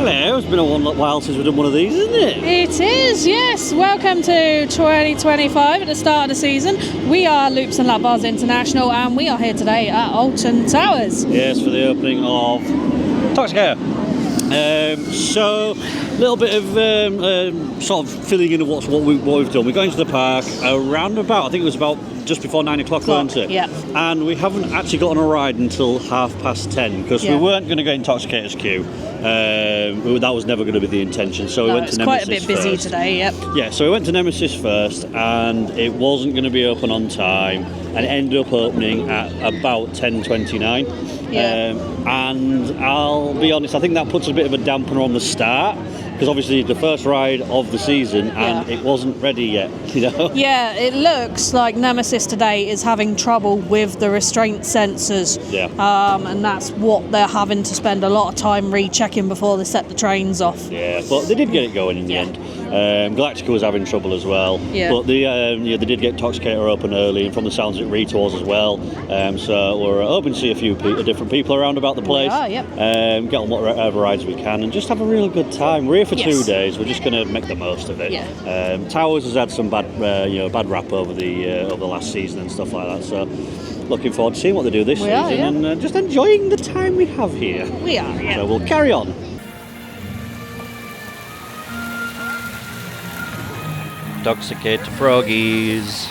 Hello, it's been a while since we've done one of these, isn't it? It is, yes. Welcome to 2025 at the start of the season. We are Loops and Lapbars International and we are here today at Alton Towers. Yes, for the opening of Toxicator. So, a little bit of sort of filling in of what we've done. We got into the park around about, I think it was about just before 9 o'clock, weren't it? Yeah. And we haven't actually got on a ride until 10:30 because we weren't going to go in Toxicator's queue. That was never going to be the intention. So we went to Nemesis. It's quite a bit busy today, yep. Yeah, so we went to Nemesis first and it wasn't going to be open on time and it ended up opening at about 10:29. Yeah. And I'll be honest, I think that puts a bit of a dampener on the start because obviously the first ride of the season and it wasn't ready yet, you know? Yeah, it looks like Nemesis today is having trouble with the restraint sensors. Yeah. And that's what they're having to spend a lot of time rechecking before they set the trains off. Yeah, but they did get it going in the end. Galactica was having trouble as well. Yeah. But they did get Toxicator open early, and from the sounds it retours as well. So we're hoping to see a few different people around about the place. Get on whatever rides we can, and just have a really good time. We're here for 2 days. We're just going to make the most of it. Yeah. Towers has had some bad rap over the last season and stuff like that. So looking forward to seeing what they do this season and just enjoying the time we have here. We are, yeah. So we'll carry on. Toxicator froggies.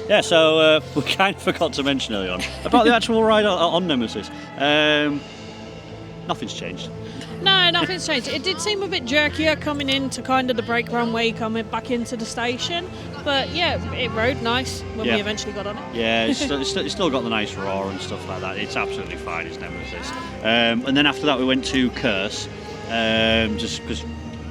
Yeah, so we kind of forgot to mention earlier on about the actual ride on Nemesis. Nothing's changed. No, nothing's changed. It did seem a bit jerkier coming into kind of the brake runway coming back into the station. But yeah, it rode nice when we eventually got on it. Yeah, it's still got the nice roar and stuff like that. It's absolutely fine, it's Nemesis. And then after that we went to Curse, just because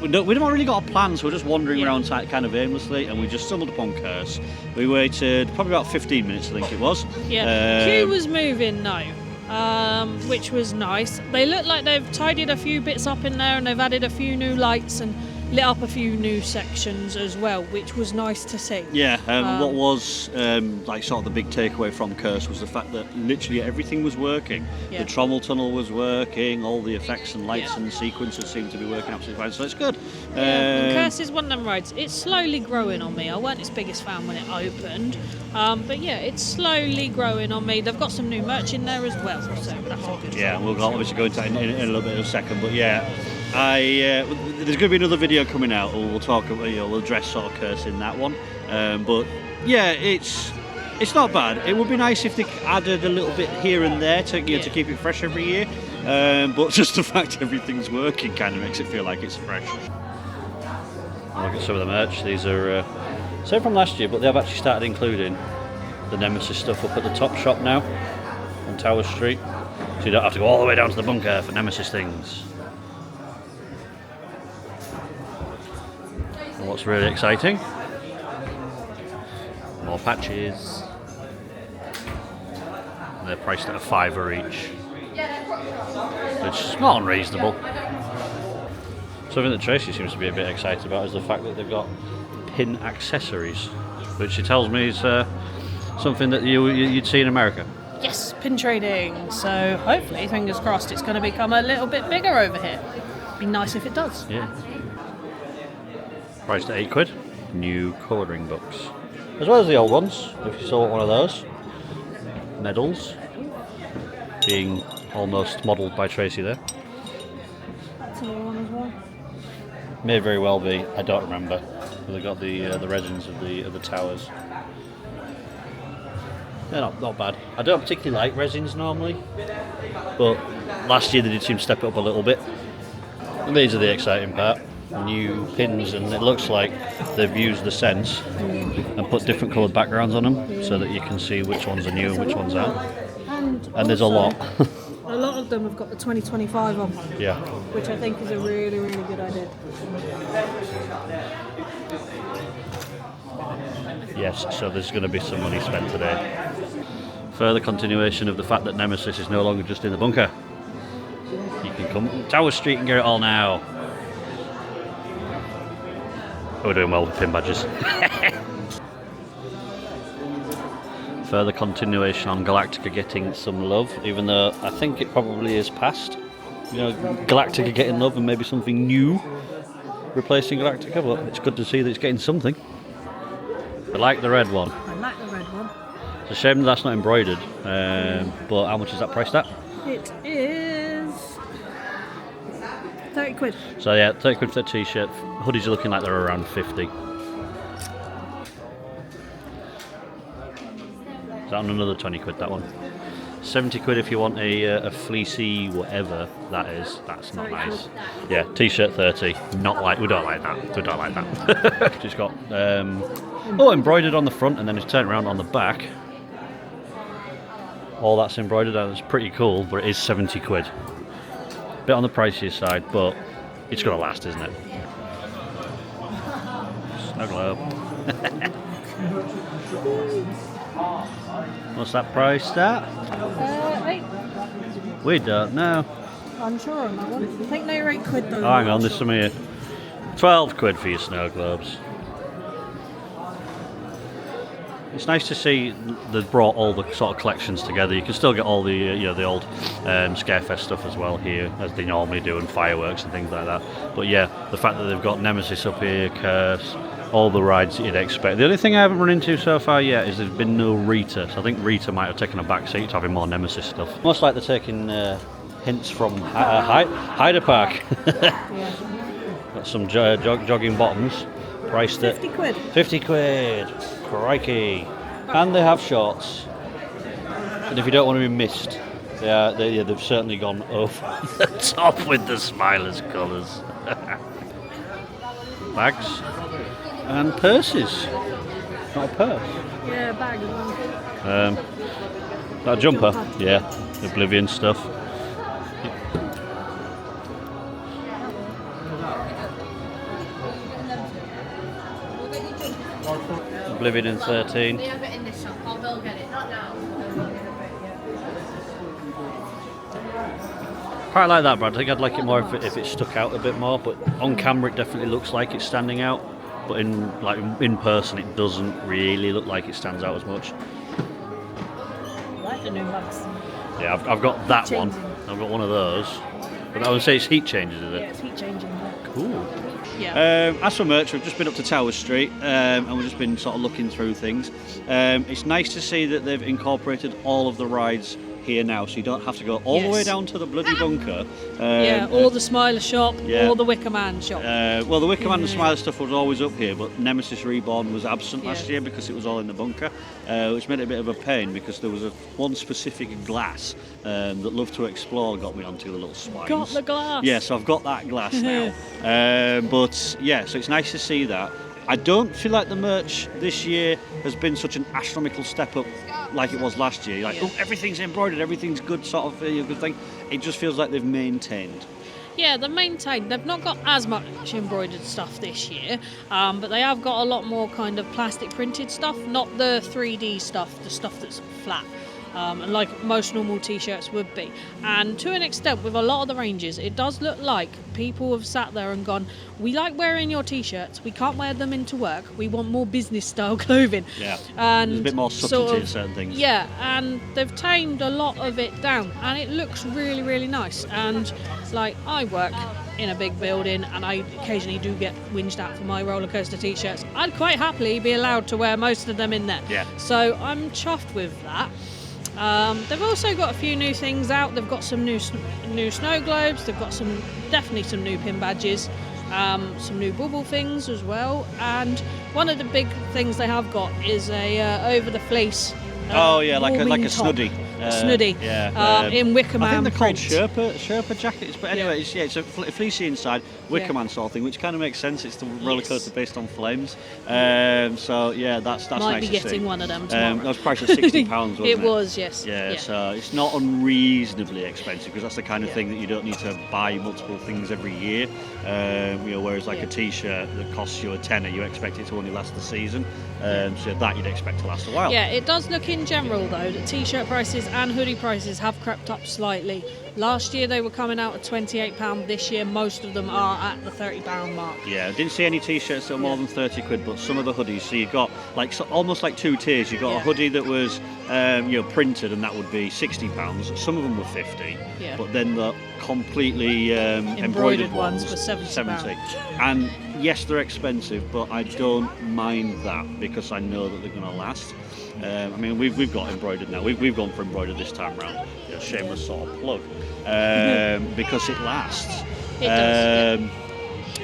we've not really got a plan, so we're just wandering around kind of aimlessly, and we just stumbled upon Curse. We waited probably about 15 minutes, I think it was. Yeah, queue was moving now, which was nice. They look like they've tidied a few bits up in there, and they've added a few new lights and lit up a few new sections as well, which was nice to see. Yeah, what was like sort of the big takeaway from Curse was the fact that literally everything was working. The trommel tunnel was working, all the effects and lights and sequences seemed to be working absolutely fine, so it's good. Curse is one of them rides. It's slowly growing on me. I weren't its biggest fan when it opened, but yeah, it's slowly growing on me. They've got some new merch in there as well, so that's a good sign. We'll obviously go into that in a little bit of a second, but yeah. There's going to be another video coming out. We'll talk. We'll address sort of Curse in that one. But yeah, it's not bad. It would be nice if they added a little bit here and there to keep it fresh every year. But just the fact everything's working kind of makes it feel like it's fresh. Look at some of the merch. These are same from last year, but they have actually started including the Nemesis stuff up at the top shop now on Tower Street, so you don't have to go all the way down to the bunker for Nemesis things. What's really exciting? More patches. They're priced at $5 each, which is not unreasonable. Something that Tracy seems to be a bit excited about is the fact that they've got pin accessories, which she tells me is something that you'd see in America. Yes, pin trading. So hopefully, fingers crossed, it's going to become a little bit bigger over here. Be nice if it does. Yeah. Priced at £8. New colouring books, as well as the old ones. If you still want one of those. Medals, being almost modelled by Tracy there. That's another one as well. May very well be. I don't remember. They got the resins of the towers. They're not bad. I don't particularly like resins normally, but last year they did seem to step it up a little bit. And these are the exciting part. New pins, and it looks like they've used the Sense and put different coloured backgrounds on them so that you can see which ones are new and which ones aren't. And there's a lot. A lot of them have got the 2025 on, Yeah. which I think is a really, really good idea. Yes, so there's going to be some money spent today. Further continuation of the fact that Nemesis is no longer just in the bunker. You can come to Tower Street and get it all now. We're doing well with pin badges. Further continuation on Galactica getting some love, even though I think it probably is past. You know, Galactica getting love and maybe something new replacing Galactica, but it's good to see that it's getting something. I like the red one. I like the red one. It's a shame that's not embroidered, but how much is that priced at? It is 30 quid. So yeah, 30 quid for the t-shirt. Hoodies are looking like they're around 50. Is that on another 20 quid, that one? 70 quid if you want a fleecy whatever that is. That's not nice. Yeah, t-shirt 30. Not like, we don't like that. We don't like that. Just got embroidered on the front and then it's turned around on the back. All that's embroidered and it's pretty cool, but it is 70 quid. Bit on the pricier side, but it's gonna last, isn't it? Snow globe. What's that priced at? 8. We don't know. I'm sure on that one. I think they're 8 quid though. Oh, hang on, there's some here. 12 quid for your snow globes. It's nice to see they've brought all the sort of collections together. You can still get all the the old Scarefest stuff as well here, as they normally do, and fireworks and things like that. But yeah, the fact that they've got Nemesis up here, Curse, all the rides that you'd expect. The only thing I haven't run into so far yet is there's been no Rita. So I think Rita might have taken a back seat to having more Nemesis stuff. Most like they're taking hints from Hyder Park. Got some jogging bottoms, priced at 50 quid. 50 quid. Crikey. And they have shorts. And if you don't want to be missed, they've certainly gone over the top with the Smilers colours. Bags and purses. Not a purse. Yeah, bag as well. That jumper. Yeah, Oblivion stuff. Oblivion in 13. They have it in this shop, or they'll get it, not now. Quite like that, Brad. I think I'd like it more if it stuck out a bit more, but on camera it definitely looks like it's standing out, but in person it doesn't really look like it stands out as much. I like the new bags. Yeah, I've got that one. I've got one of those. But I would say it's heat changes, is it? Yeah, it's heat changing. Cool. Yeah. As for merch, we've just been up to Tower Street and we've just been sort of looking through things. It's nice to see that they've incorporated all of the rides here now, so you don't have to go all the way down to the bloody bunker. Or the Smiler shop, yeah. or the Wicker Man shop. Well, the Wicker Man and Smiler stuff was always up here, but Nemesis Reborn was absent last year because it was all in the bunker, which made it a bit of a pain because there was one specific glass that Love to Explore got me onto, the little swines. Got the glass. Yeah, so I've got that glass now. But yeah, so it's nice to see that. I don't feel like the merch this year has been such an astronomical step up like it was last year. Like, oh, everything's embroidered, everything's good, sort of a good thing. It just feels like they've maintained. Yeah, they've maintained. They've not got as much embroidered stuff this year, but they have got a lot more kind of plastic printed stuff, not the 3D stuff, the stuff that's flat. And like most normal t-shirts would be. And to an extent, with a lot of the ranges, it does look like people have sat there and gone, we like wearing your t-shirts, we can't wear them into work, we want more business style clothing. Yeah, and there's a bit more subtlety in certain things. Yeah, and they've tamed a lot of it down, and it looks really, really nice. And like, I work in a big building and I occasionally do get whinged at for my roller coaster t-shirts. I'd quite happily be allowed to wear most of them in there. Yeah. So I'm chuffed with that. They've also got a few new things out. They've got some new snow globes. They've got definitely some new pin badges, some new bubble things as well. And one of the big things they have got is a over the fleece Oh yeah, like a warming top. snuddy. Snuddy. Yeah. In Wicker Man I think they're called print. Sherpa jackets. But anyway, it's a fleecy inside, Wicker Man sort of thing, which kind of makes sense. It's the roller coaster based on flames. So yeah, that's Might nice be to getting see. one of them tomorrow. That was priced at £60, wasn't it? It was, yes. Yeah, so it's not unreasonably expensive because that's the kind of thing that you don't need to buy multiple things every year. Whereas like a T-shirt that costs you a tenner, you expect it to only last the season. So that you'd expect to last a while. Yeah, it does look in general though that T-shirt prices and hoodie prices have crept up slightly. Last year they were coming out at £28. This year most of them are at the £30 mark. Yeah, I didn't see any T-shirts that were more than 30 quid, but some of the hoodies. So you got almost like two tiers. You got a hoodie that was printed, and that would be £60. Some of them were 50. Yeah. But then the completely embroidered ones were 70. And yes, they're expensive, but I don't mind that because I know that they're going to last. We've got embroidered now. We've gone for embroidered this time round. Shameless sort of plug, because it lasts. It does.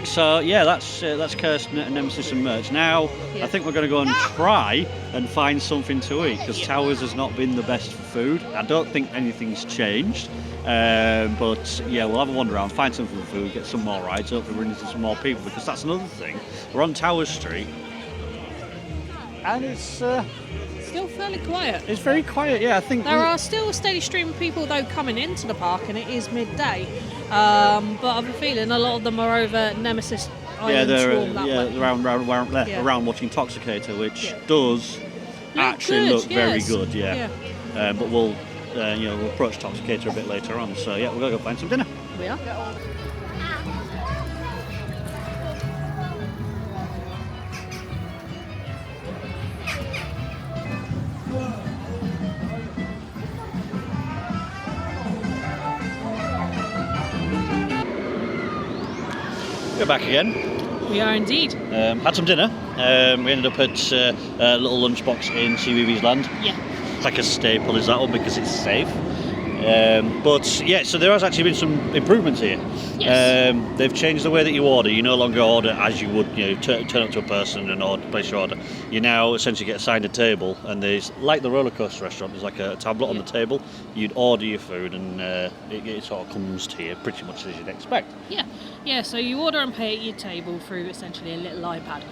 So yeah, that's Cursed Nemesis and merch. Now I think we're going to go and try and find something to eat because Towers has not been the best for food. I don't think anything's changed, but yeah, we'll have a wander around, find something for food, get some more rides. Hopefully run into some more people because that's another thing. We're on Towers Street, and it's Still fairly quiet. It's very quiet, yeah. I think there are still a steady stream of people though coming into the park, and it is midday. But I've a feeling a lot of them are over Nemesis Island Swarm that way. around watching Toxicator, which does actually look very good, but we'll approach Toxicator a bit later on. So yeah, we're gonna go find some dinner. We are. We're back again. We are indeed. Had some dinner. We ended up at a little lunchbox in CBeebies Land. Yeah. It's like a staple is that one because it's safe. But yeah, so there has actually been some improvements here. Yes. They've changed the way that you order. You no longer order as you would, turn up to a person and place your order. You now essentially get assigned a table, and there's, like the roller coaster restaurant, there's like a tablet on the table. You'd order your food, and it sort of comes to you pretty much as you'd expect. Yeah, so you order and pay at your table through essentially a little iPad.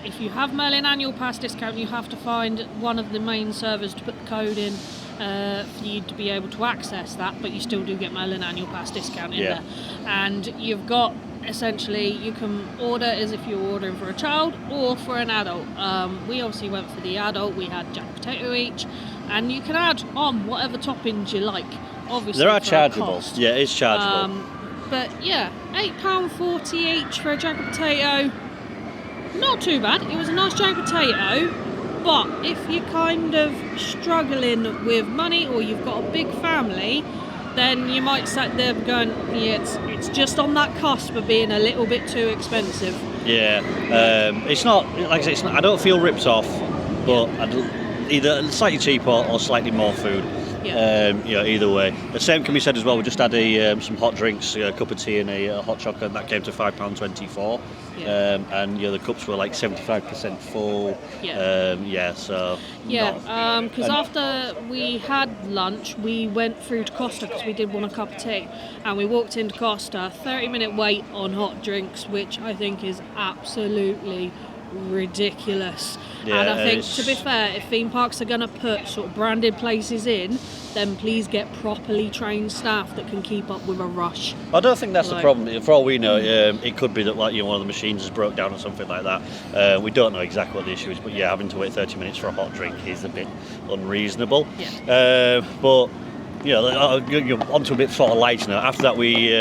If you have Merlin Annual Pass discount, you have to find one of the main servers to put the code in for you to be able to access that, but you still do get Merlin Annual Pass discount in there. And you've got, essentially, you can order as if you're ordering for a child or for an adult. We obviously went for the adult. We had jack potato each, and you can add on whatever toppings you like. Obviously, there are for a chargeable. cost. Yeah, it's chargeable. But yeah, £8.40 each for a jack potato. Not too bad. It was a nice jack potato. But if you're kind of struggling with money or you've got a big family, then you might sit there going, it's just on that cusp of being a little bit too expensive. Yeah, it's not, like I say, I don't feel ripped off, but either slightly cheaper or slightly more food. Either way. The same can be said as well. We just had some hot drinks, a cup of tea and a hot chocolate, and that came to £5.24. And the cups were like 75% full. Because after we had lunch, we went through to Costa because we did want a cup of tea, and we walked into Costa. 30-minute wait on hot drinks, which I think is absolutely ridiculous. And I think, to be fair, if theme parks are going to put sort of branded places in, then please get properly trained staff that can keep up with a rush. I don't think that's the problem. For all we know, it could be that one of the machines has broke down or something like that. We don't know exactly what the issue is, but having to wait 30 minutes for a hot drink is a bit unreasonable. But onto a bit sort of lighter note. After that, we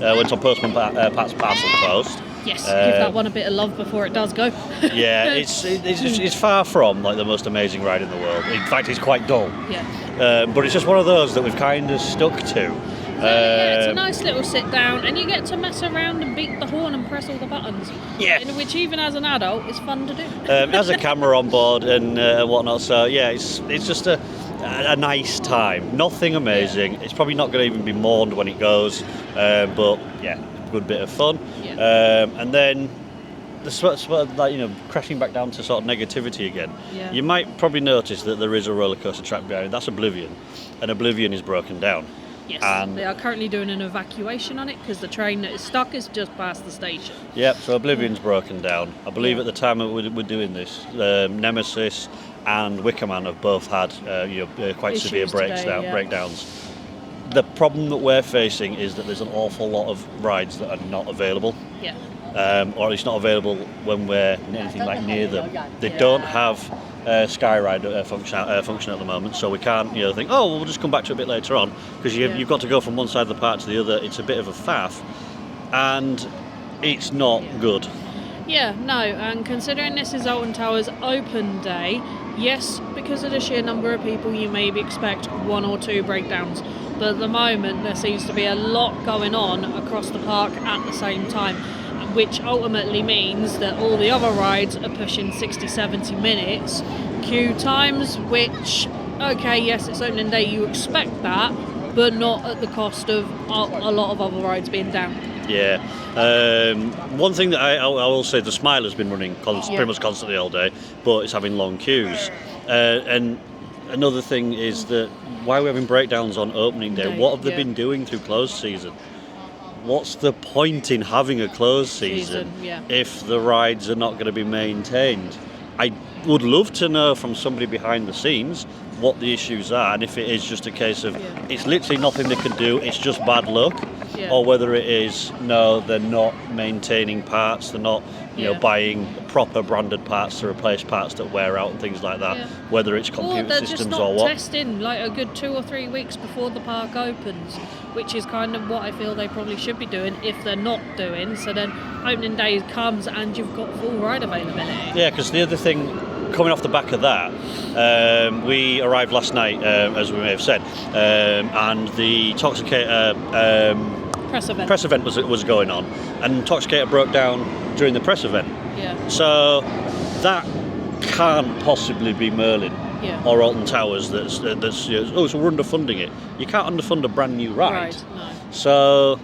went on Postman Pat's Parcel Post. Yes, give that one a bit of love before it does go. It's far from like the most amazing ride in the world. In fact, it's quite dull. But it's just one of those that we've kind of stuck to. It's a nice little sit down, and you get to mess around and beat the horn and press all the buttons. Which even as an adult is fun to do. It has a camera on board and whatnot. So it's just a nice time. Nothing amazing. It's probably not going to even be mourned when it goes. But good bit of fun. And then the sort of like, crashing back down to sort of negativity again. Yeah. You might probably notice that there is a roller coaster track behind. That's Oblivion, and Oblivion is broken down. Yes, And they are currently doing an evacuation on it because the train that is stuck is just past the station. Yep, so Oblivion's broken down. I believe Yeah. at the time we're doing this, Nemesis and Wickerman have both had quite Issues severe today, yeah. breakdowns. The problem that we're facing is that there's an awful lot of rides that are not available, Yeah. or at least not available when we're anything like near them. They Yeah. don't have Skyride function at the moment, so we can't think, oh, we'll just come back to it a bit later on, because you've got to go from one side of the park to the other. It's a bit of a faff, and it's not good. Yeah, no, and considering this is Alton Towers open day, yes, because of the sheer number of people, you maybe expect 1 or 2 breakdowns. But at the moment, there seems to be a lot going on across the park at the same time, which ultimately means that all the other rides are pushing 60-70 minutes queue times, which, okay, yes, it's opening day, you expect that, but not at the cost of a lot of other rides being down. Yeah. One thing that I will say, the Smiler's been running pretty much constantly all day, but it's having long queues. And another thing is that why are we having breakdowns on opening day? What have they been doing through closed season? What's the point in having a closed season if the rides are not going to be maintained? I would love to know from somebody behind the scenes what the issues are, and if it is just a case of it's literally nothing they can do, it's just bad luck, or whether it is no, they're not maintaining parts, they're not buying proper branded parts to replace parts that wear out and things like that, whether it's computer systems or what. They're just not testing like a good 2 or 3 weeks before the park opens, which is kind of what I feel they probably should be doing if they're not doing, so then opening day comes and you've got full ride availability. Yeah, because the other thing coming off the back of that, we arrived last night, as we may have said, and the Toxicator press event was going on, and Toxicator broke down during the press event. Yeah. So that can't possibly be Merlin or Alton Towers. That's so we're underfunding it. You can't underfund a brand new ride. Right. No. So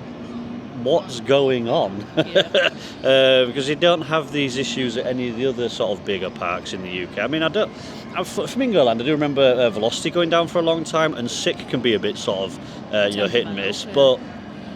what's going on? Because you don't have these issues at any of the other sort of bigger parks in the UK. I mean, Flamingoland, I do remember Velocity going down for a long time, and Sick can be a bit sort of hit and miss, but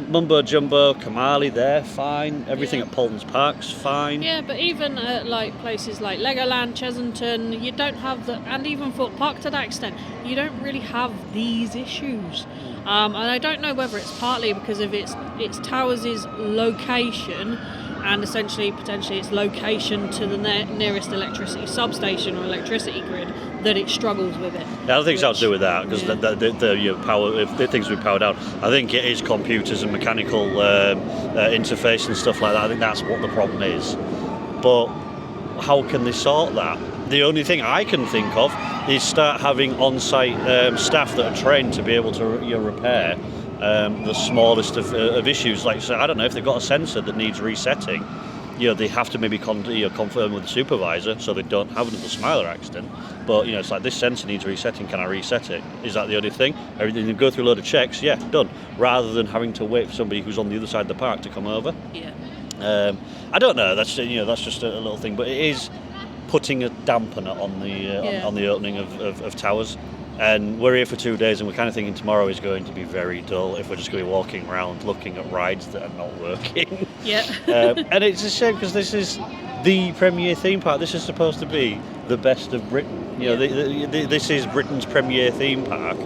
Mumbo Jumbo, Kamali, they're fine. Everything at Paulton's Park's fine. Yeah, but even at like places like Legoland, Chesington, you don't have and even Fort Park to that extent, you don't really have these issues. And I don't know whether it's partly because of its Towers' location, and essentially potentially its location to the nearest electricity substation or electricity grid, that it struggles with it. Yeah, I think it's got to do with that, because the power, if the things we powered out, I think it is computers and mechanical interface and stuff like that. I think that's what the problem is. But how can they sort that? The only thing I can think of is start having on-site staff that are trained to be able to repair the smallest of issues. Like, so I don't know, if they've got a sensor that needs resetting, they have to maybe confirm with the supervisor so they don't have another Smiler accident. But it's like, this sensor needs resetting, can I reset it? Is that the only thing? Everything, go through a load of checks, done. Rather than having to wait for somebody who's on the other side of the park to come over. Yeah. I don't know. That's that's just a little thing, but it is putting a dampener on the opening of Towers. And we're here for 2 days, and we're kind of thinking tomorrow is going to be very dull if we're just going to be walking around looking at rides that are not working. Yeah. And it's a shame, because this is the premier theme park. This is supposed to be the best of Britain. This is Britain's premier theme park.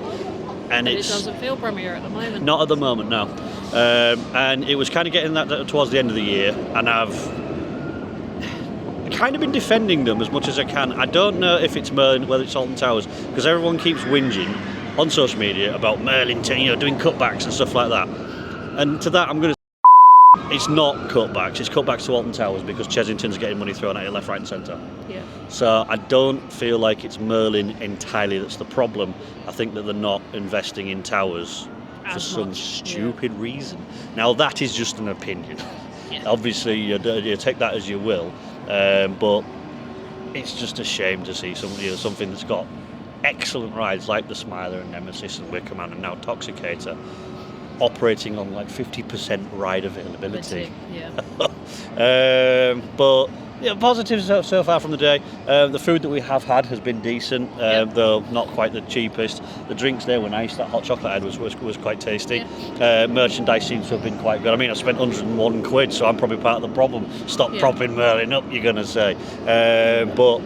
And it doesn't feel premier at the moment. Not at the moment, no. And it was kind of getting that towards the end of the year, and I've kind of been defending them as much as I can. I don't know if it's Merlin, whether it's Alton Towers, because everyone keeps whinging on social media about Merlin, doing cutbacks and stuff like that. And to that, I'm going to say it's not cutbacks. It's cutbacks to Alton Towers because Chesington's getting money thrown at it left, right, and centre. Yeah. So I don't feel like it's Merlin entirely that's the problem. I think that they're not investing in Towers for some stupid reason. Now that is just an opinion. Yeah. Obviously, you take that as you will. But it's just a shame to see something that's got excellent rides like the Smiler and Nemesis and Wickerman and now Toxicator operating on like 50% ride availability. Yeah. But Yeah, positives so far from the day. The food that we have had has been decent, though not quite the cheapest. The drinks there were nice. That hot chocolate head was quite tasty. Merchandise seems to have been quite good. I mean, I spent 101 quid, so I'm probably part of the problem. Stop propping Merlin up, you're going to say. But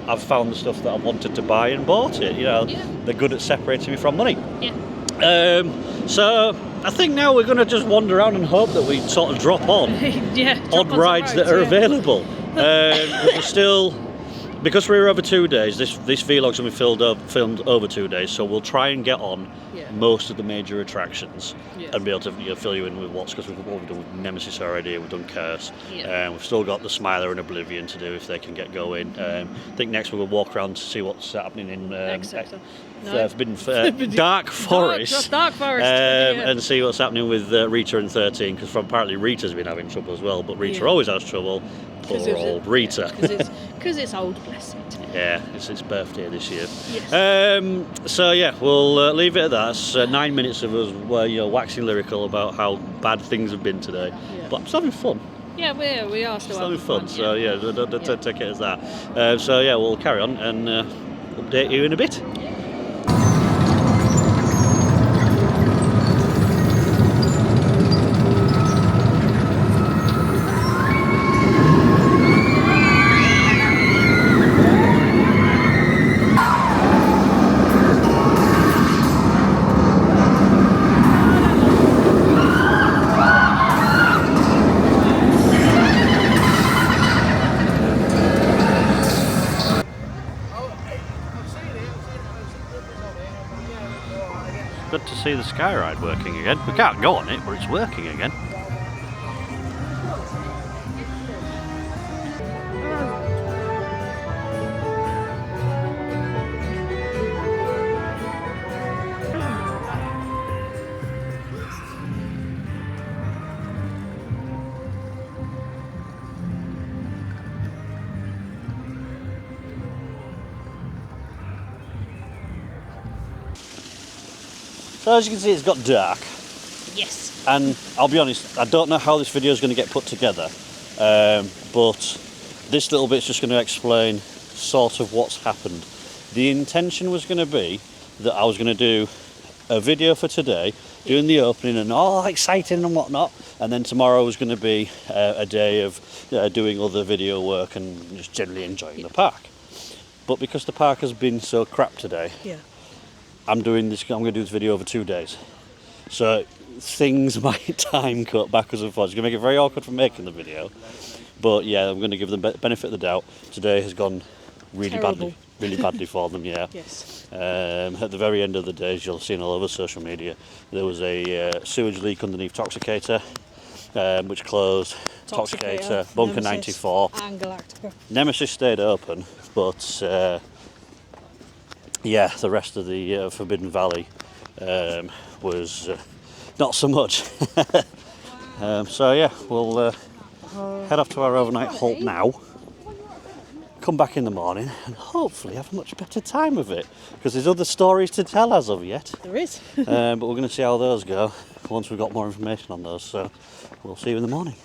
I've found the stuff that I wanted to buy and bought it. You know, they're good at separating me from money. Yeah. So I think now we're going to just wander around and hope that we sort of drop on odd rides that are available. We're still, because we're over 2 days, this vlog's going to be filmed over 2 days, so we'll try and get on most of the major attractions and be able to fill you in with what's, because we've done with Nemesis already, we've done Curse, we've still got the Smiler and Oblivion to do if they can get going. I think next we'll walk around to see what's happening in Dark Forest, and see what's happening with Rita and 13, because apparently Rita's been having trouble as well, but Rita always has trouble. Poor old Rita. Because it's old, bless it. Yeah, it's its birthday this year. Yes. So yeah, we'll leave it at that. It's 9 minutes of us waxing lyrical about how bad things have been today. Yeah. But I'm still having fun. Yeah, we are still having fun. So yeah, don't take it as that. So yeah, we'll carry on and update you in a bit. Good to see the sky ride working again. We can't go on it, but it's working again. So as you can see, it's got dark. Yes. And I'll be honest, I don't know how this video is going to get put together, but this little bit's just going to explain sort of what's happened. The intention was going to be that I was going to do a video for today, doing the opening and all exciting and whatnot, and then tomorrow was going to be a day of doing other video work and just generally enjoying the park. But because the park has been so crap today, I'm going to do this video over 2 days. So things might time cut backwards and forwards. It's going to make it very awkward for making the video. But yeah, I'm going to give them benefit of the doubt. Today has gone really badly for them, Yes. At the very end of the day, as you'll have seen all over social media, there was a sewage leak underneath Toxicator, which closed. Toxicator, Bunker Nemesis, 94. and Galactica. Nemesis stayed open, but yeah, the rest of the Forbidden Valley was not so much. So yeah, we'll head off to our overnight halt now, come back in the morning and hopefully have a much better time of it, because there's other stories to tell as of yet. There is. But we're going to see how those go once we've got more information on those, so we'll see you in the morning.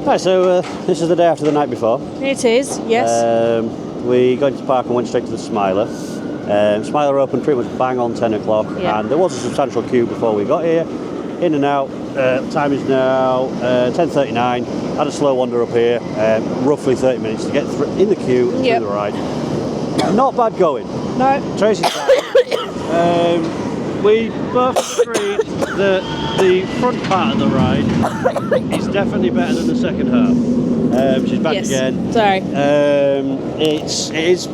Right, so this is the day after the night before. It is, yes. We got into the park and went straight to the Smiler. Smiler opened pretty much bang on 10 o'clock, and there was a substantial queue before we got here. in and out. Time is now 10:39. Had a slow wander up here, roughly 30 minutes to get in the queue and through the ride. Not bad going. No. Tracy's we both agreed that the front part of the ride is definitely better than the second half. She's back again. Sorry. It is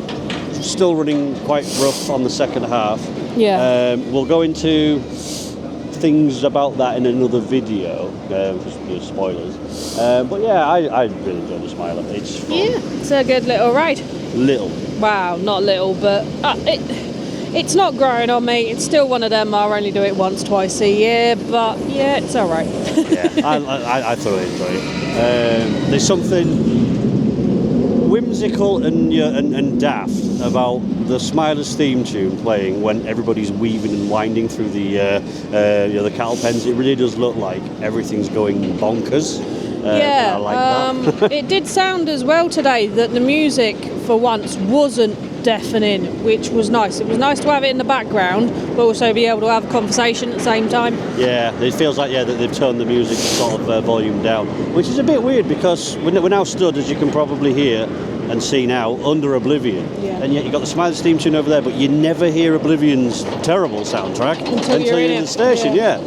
still running quite rough on the second half. Yeah. We'll go into things about that in another video, just spoilers. But yeah, I really enjoyed the Smiler. It's fun. Yeah, it's a good little ride. Little. Wow, not little, but it's not growing on me. It's still one of them. I'll only do it once, twice a year, but yeah, it's all right. Yeah, I thoroughly enjoy it. There's something whimsical and daft about the Smiler's theme tune playing when everybody's weaving and winding through the cattle pens. It really does look like everything's going bonkers. I like that. It did sound as well today that the music for once wasn't deafening, which was nice. It was nice to have it in the background, but also be able to have a conversation at the same time. Yeah, it feels like that they've turned the music sort of volume down, which is a bit weird because we're now stood, as you can probably hear and see now, under Oblivion. Yeah. And yet you've got the Smiler's theme tune over there, but you never hear Oblivion's terrible soundtrack until you're in the station. Yeah.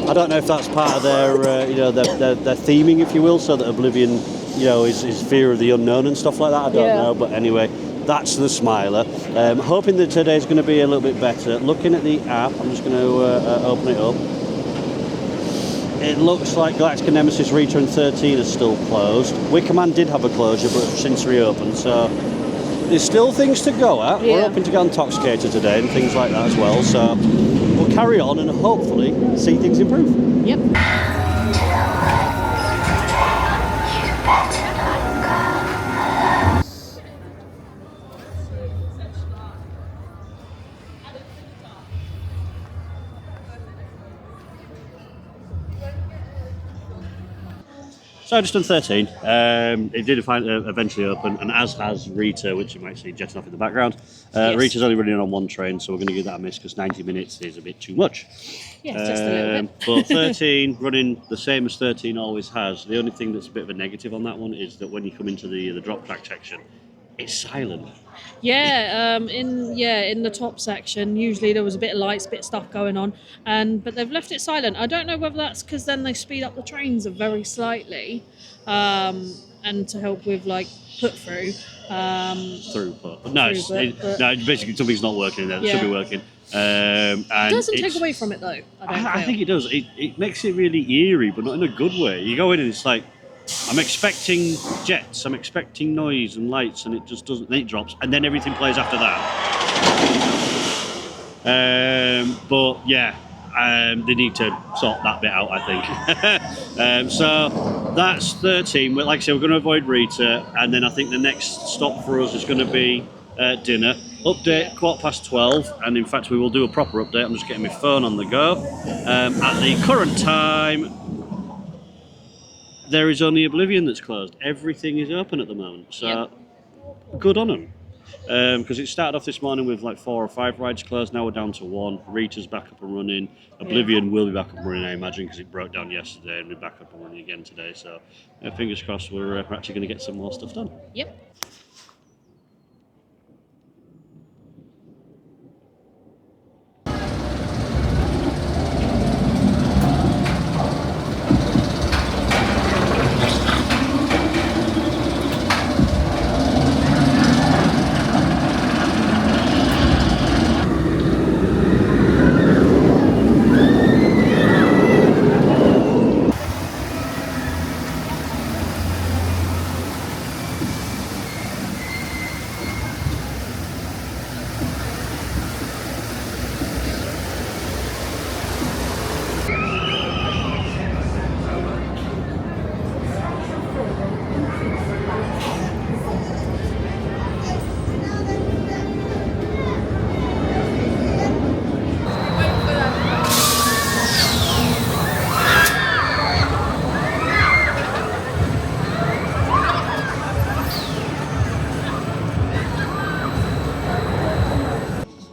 I don't know if that's part of their their theming, if you will, so that Oblivion, is fear of the unknown and stuff like that. I don't know, but anyway, that's the Smiler. Hoping that today's going to be a little bit better. Looking at the app, I'm just going to open it up. It looks like Galactica Nemesis Return 13 is still closed. Wickerman did have a closure, but since reopened, so there's still things to go at. We're hoping to get on Toxicator today and things like that as well, so we'll carry on and hopefully see things improve. Yep. So I just done 13. It did eventually open, and as has Rita, which you might see jetting off in the background. Rita's only running on one train, so we're going to give that a miss because 90 minutes is a bit too much. Yeah, just a little bit. But 13 running the same as 13 always has. The only thing that's a bit of a negative on that one is that when you come into the drop track section, it's silent. Yeah, in the top section, usually there was a bit of lights, bit of stuff going on, but they've left it silent. I don't know whether that's because then they speed up the trains very slightly, and to help with put through. Throughput. No, basically something's not working there. It should be working. And it doesn't take away from it though. I think it does. It makes it really eerie, but not in a good way. You go in and it's like, I'm expecting jets, I'm expecting noise and lights, and it just doesn't. Then it drops, and then everything plays after that. But yeah, they need to sort that bit out, I think. So that's 13. Like I said, we're going to avoid Rita, and then I think the next stop for us is going to be dinner. Update 12:15, and in fact we will do a proper update. I'm just getting my phone on the go. At the current time, there is only Oblivion that's closed. Everything is open at the moment, so good on them. Because it started off this morning with 4 or 5 rides closed. Now we're down to 1. Rita's back up and running. Oblivion will be back up and running, I imagine, because it broke down yesterday and we're back up and running again today. So fingers crossed we're actually going to get some more stuff done. Yep.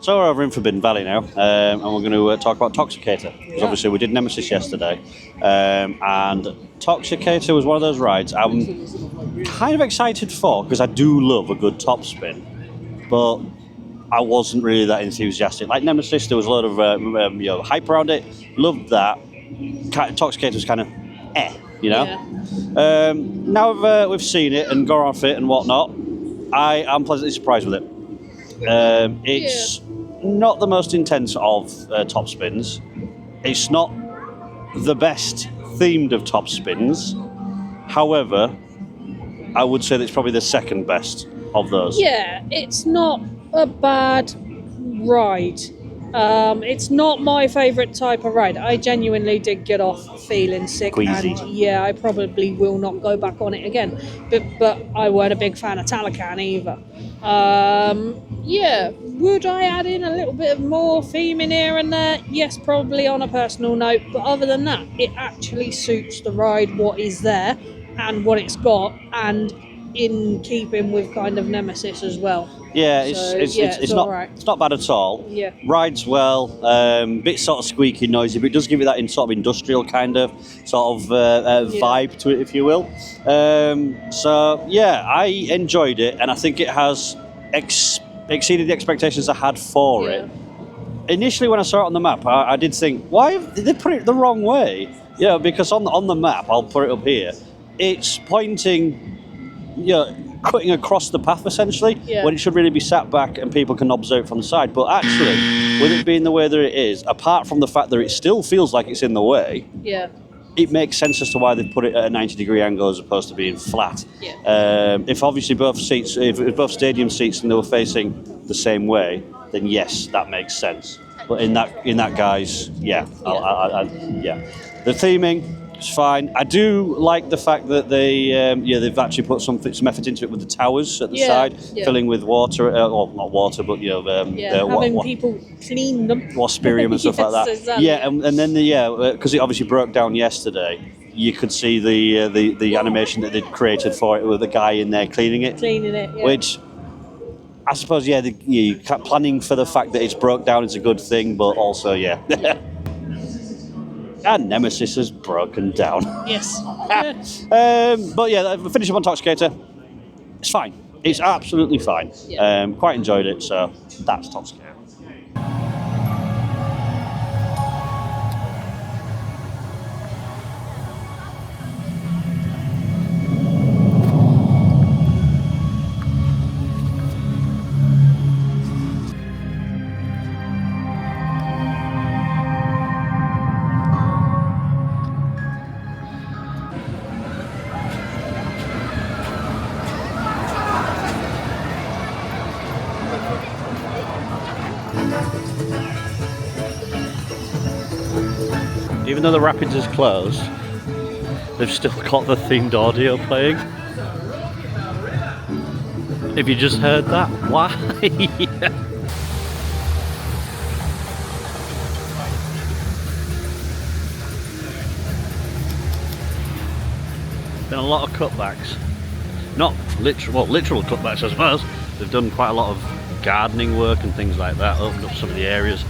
So we're over in Forbidden Valley now, and we're going to talk about Toxicator. Because obviously we did Nemesis yesterday, and Toxicator was one of those rides I'm kind of excited for, because I do love a good top spin, but I wasn't really that enthusiastic. Like Nemesis, there was a lot of hype around it. Loved that. Toxicator was kind of Yeah. Now we've seen it and gone off it and whatnot, I am pleasantly surprised with it. It's not the most intense of top spins. It's not the best themed of top spins. However, I would say that it's probably the second best of those. Yeah, it's not a bad ride. It's not my favourite type of ride. I genuinely did get off feeling sick, Queasy. and yeah, I probably will not go back on it again. But I weren't a big fan of Talacan either. Yeah, would I add in a little bit of more theming here and there? Yes, probably on a personal note. But other than that, it actually suits the ride, what is there, and what it's got, and in keeping with kind of Nemesis as well. Yeah, it's not alright. It's not bad at all. Yeah. Rides well, bit sort of squeaky, noisy, but it does give you that in sort of industrial kind of sort of vibe to it, if you will. So yeah, I enjoyed it, and I think it has exceeded the expectations I had for it. Initially, when I saw it on the map, I did think, why did they put it the wrong way? Yeah, because on the map, I'll put it up here. It's pointing, cutting across the path essentially, when it should really be sat back and people can observe from the side. But actually, with it being the way that it is, apart from the fact that it still feels like it's in the way, it makes sense as to why they've put it at a 90-degree angle as opposed to being flat. If obviously if both stadium seats and they were facing the same way, then yes, that makes sense. But in that guise, the theming. It's fine. I do like the fact that they've actually put some effort into it with the towers at the side, filling with water, not water, but having people clean them, waspirium and stuff like that. Exactly. And then because it obviously broke down yesterday, you could see the animation that they'd created for it with the guy in there cleaning it, which I suppose planning for the fact that it's broke down is a good thing, but also and Nemesis has broken down. Yes. But yeah, finishing on Toxicator, it's fine. It's absolutely fine. Quite enjoyed it, so that's Toxicator. Even though the Rapids is closed, they've still got the themed audio playing. Have you just heard that? Why? Been a lot of cutbacks. Not literal cutbacks, I suppose. They've done quite a lot of gardening work and things like that, opened up some of the areas.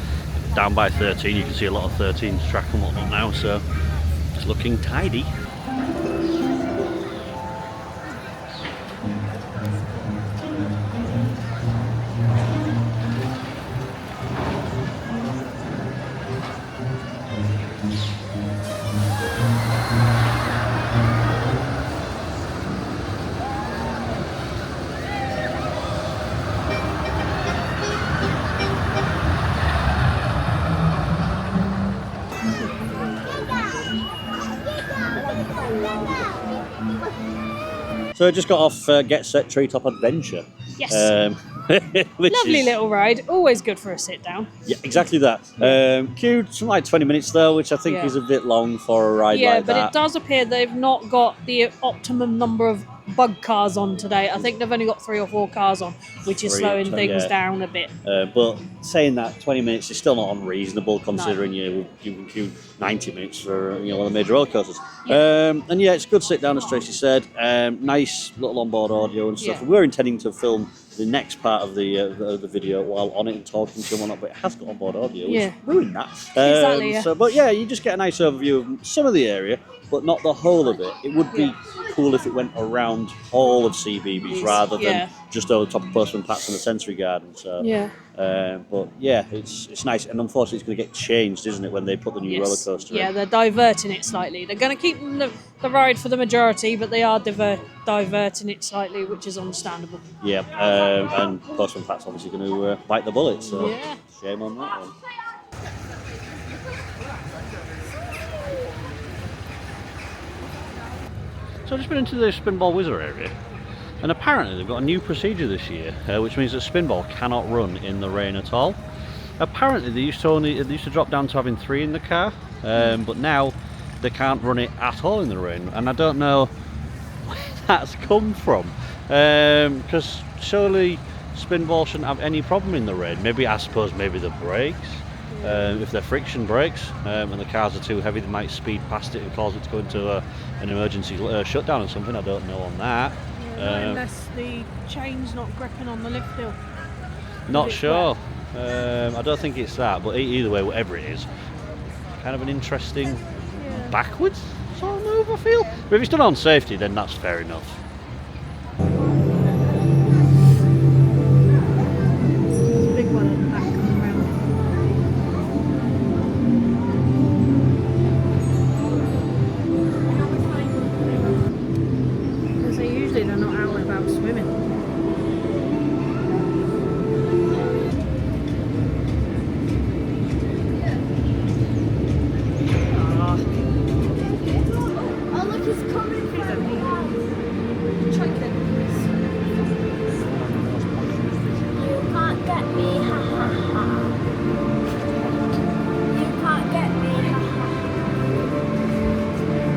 Down by 13, you can see a lot of 13's track and whatnot now, so it's looking tidy. So I just got off Get Set Treetop Adventure. Yes. Lovely little ride. Always good for a sit down. Yeah, exactly that. Queued something like 20 minutes though, which I think is a bit long for a ride like that. Yeah, but it does appear they've not got the optimum number of bug cars on today. I think they've only got 3 or 4 cars on, which is slowing things down a bit. But saying that, 20 minutes is still not unreasonable considering you can queue 90 minutes for one of the major roller coasters. Yeah. And yeah, it's good sit down, as Tracy said. Nice little onboard audio and stuff. Yeah. We're intending to film the next part of the video while on it and talking to them, but it has got onboard audio, which ruined that. Exactly. Yeah. So, but yeah, you just get a nice overview of some of the area, but not the whole of it. It would be cool if it went around all of CBeebies rather than just over the top of Postman Pat's and the Sensory Garden. So, but yeah, it's nice, and unfortunately, it's going to get changed, isn't it, when they put the new roller coaster in? Yeah, they're diverting it slightly. They're going to keep the ride for the majority, but they are diverting it slightly, which is understandable. Yeah, and Postman Pat's obviously going to bite the bullet, so shame on that one. So I've just been into the Spinball Whizzer area, and apparently they've got a new procedure this year, which means that Spinball cannot run in the rain at all. Apparently they used to drop down to having 3 in the car, but now they can't run it at all in the rain, and I don't know where that's come from, because surely Spinball shouldn't have any problem in the rain. I suppose maybe the brakes. If they're friction brakes and the cars are too heavy, they might speed past it and cause it to go into an emergency shutdown or something. I don't know on that. Unless the chain's not gripping on the lift hill. Not sure. I don't think it's that, but either way, whatever it is, kind of an interesting backwards sort of move, I feel. But if it's done on safety, then that's fair enough.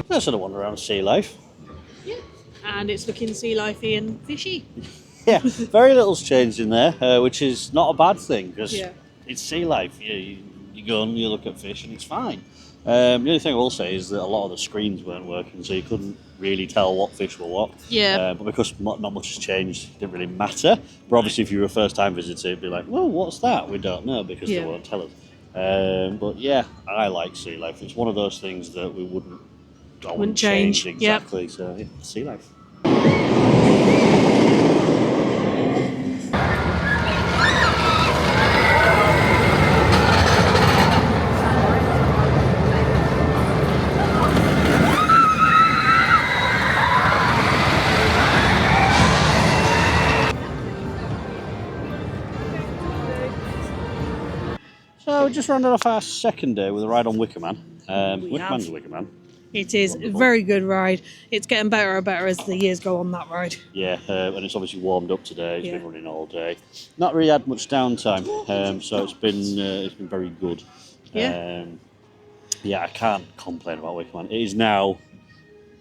That's sort of wander around sea life. Yeah. And it's looking sea lifey and fishy. Yeah, very little's changed in there, which is not a bad thing because it's sea life. You go and you look at fish and it's fine. The only thing I will say is that a lot of the screens weren't working, so you couldn't really tell what fish were what. Yeah. But because not much has changed, it didn't really matter. But obviously, if you were a first-time visitor, it'd be like, well, what's that? We don't know because they won't tell us. But yeah, I like sea life. It's one of those things that we wouldn't change exactly. So yeah, sea life. So we just rounded off our second day with a ride on Wickerman. Wickerman's a Wickerman. It is Wonderful. a very good ride. It's getting better and better as the years go on that ride. Yeah, and it's obviously warmed up today. It's been running all day. Not really had much downtime, so it's been very good. Yeah. I can't complain about Wickerman. It is now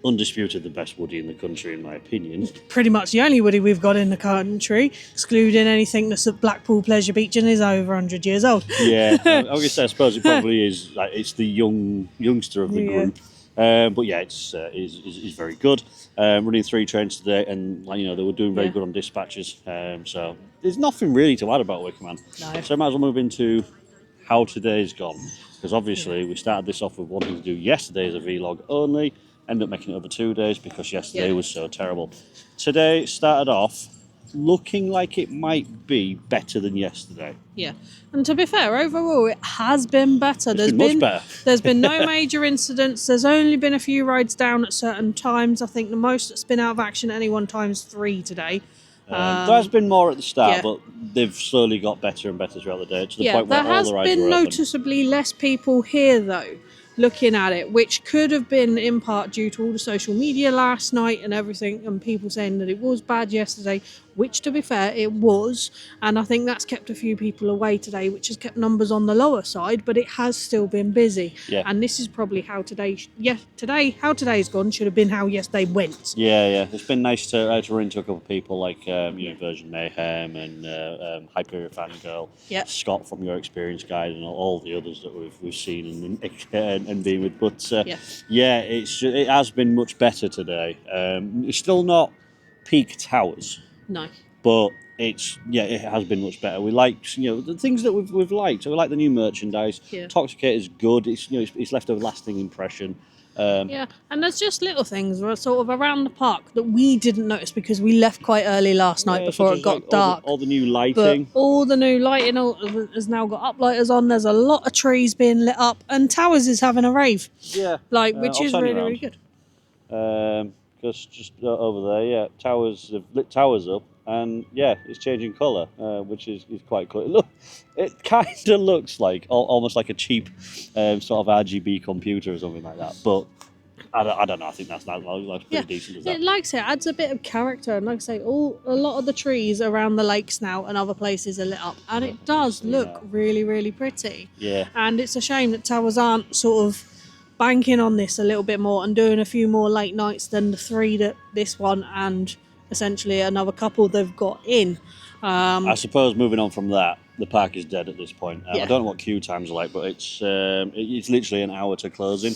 undisputed the best woody in the country, in my opinion. Pretty much the only woody we've got in the country, excluding anything that's at Blackpool Pleasure Beach and is over 100 years old. Yeah, I suppose it probably is. Like, it's the youngster of the group. But yeah, it's very good. Running 3 trains today, and they were doing very good on dispatches. So there's nothing really to add about Wickerman. No. So I might as well move into how today's gone, because obviously we started this off with wanting to do yesterday as a vlog only. Ended up making it over 2 days because yesterday was so terrible. Today started off looking like it might be better than yesterday. Yeah, and to be fair, overall it has been better. It's been much better. There's been no major incidents. There's only been a few rides down at certain times. I think the most that's been out of action at any one time is 3 today. There has been more at the start, but they've slowly got better and better throughout the day to the point where all the rides were open. There has been noticeably less people here though. looking at it, which could have been in part due to all the social media last night and everything, and people saying that it was bad yesterday, which to be fair, it was. And I think that's kept a few people away today, which has kept numbers on the lower side, but it has still been busy. Yeah. And this is probably how how today's gone should have been how yesterday went. Yeah. It's been nice to run into a couple of people like Version Mayhem and Hyperion Fangirl, Yeah. Scott from Your Experience Guide, and all the others that we've seen and been with. But it has been much better today. It's still not peak Towers, No. but it has been much better. We like the things that we've liked. So we like the new merchandise. Yeah. Toxicator is good. It's left a lasting impression. Yeah, and there's just little things sort of around the park that we didn't notice because we left quite early last night before such it as, got like, dark. All the new But lighting. all the new lighting has now got uplighters on. There's a lot of trees being lit up, and Towers is having a rave. Yeah, which I'll is turn you really, around. really good. Because just over there, Towers have lit Towers up, and it's changing colour, which is quite cool. It kind of looks like almost like a cheap sort of RGB computer or something like that, but. I don't know. I think that's pretty decent. As that. It adds a bit of character, and like I say, a lot of the trees around the lakes now and other places are lit up, and it does look really, really pretty. Yeah. And it's a shame that Towers aren't sort of banking on this a little bit more and doing a few more late nights than the 3 that this one and essentially another couple they've got in. I suppose moving on from that, the park is dead at this point. I don't know what queue times are like, but it's literally an hour to closing.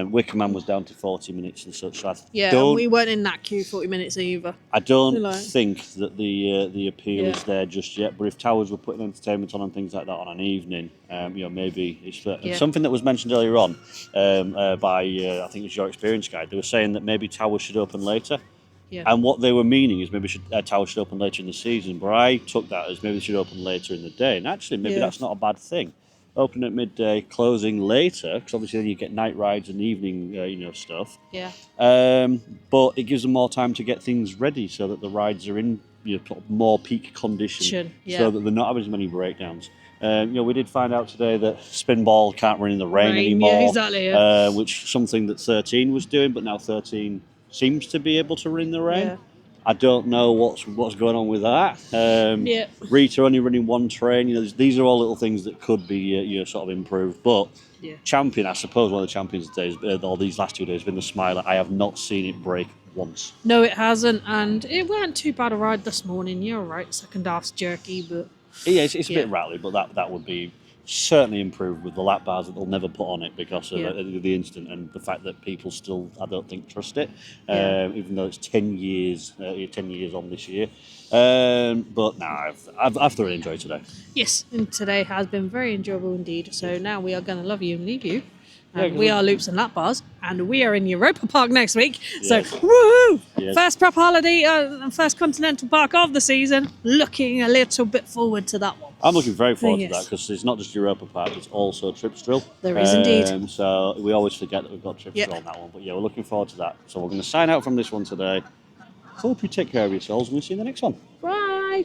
Wicker Man was down to 40 minutes and such. So and we weren't in that queue 40 minutes either. I don't think that the appeal is there just yet. But if Towers were putting entertainment on and things like that on an evening, maybe it's something that was mentioned earlier on by I think it was Your Experience Guide. They were saying that maybe Towers should open later. Yeah. And what they were meaning is maybe Towers should open later in the season. But I took that as maybe they should open later in the day. And actually, maybe that's not a bad thing. Opening at midday, closing later, because obviously then you get night rides and evening, stuff. Yeah. But it gives them more time to get things ready so that the rides are in more peak condition, so that they're not having as many breakdowns. We did find out today that Spinball can't run in the rain anymore. Yeah, exactly. Which something that 13 was doing, but now 13 seems to be able to run in the rain. Yeah. I don't know what's going on with that. Rita only running one train. These are all little things that could be sort of improved. But champion, I suppose, one of the champions days, or these last 2 days, has been the Smiler. I have not seen it break once. No, it hasn't, and it weren't too bad a ride this morning. You're right, second half's jerky, but it's a bit rattly, but that would be certainly improved with the Lapbars that they'll never put on it because of the incident and the fact that people still, I don't think, trust it, even though it's 10 years on this year. But no, I've thoroughly enjoyed today. Yes, and today has been very enjoyable indeed. So now we are going to love you and leave you. Yeah, we are Loops and Lapbars, and we are in Europa Park next week. Yes. So, woohoo! Yes. First prep holiday and first continental park of the season. Looking a little bit forward to that one. I'm looking very forward to that because it's not just Europa Park, it's also Tripsdrill. There is indeed. So we always forget that we've got Tripsdrill on that one. But yeah, we're looking forward to that. So we're going to sign out from this one today. Hope you take care of yourselves and we'll see you in the next one. Bye!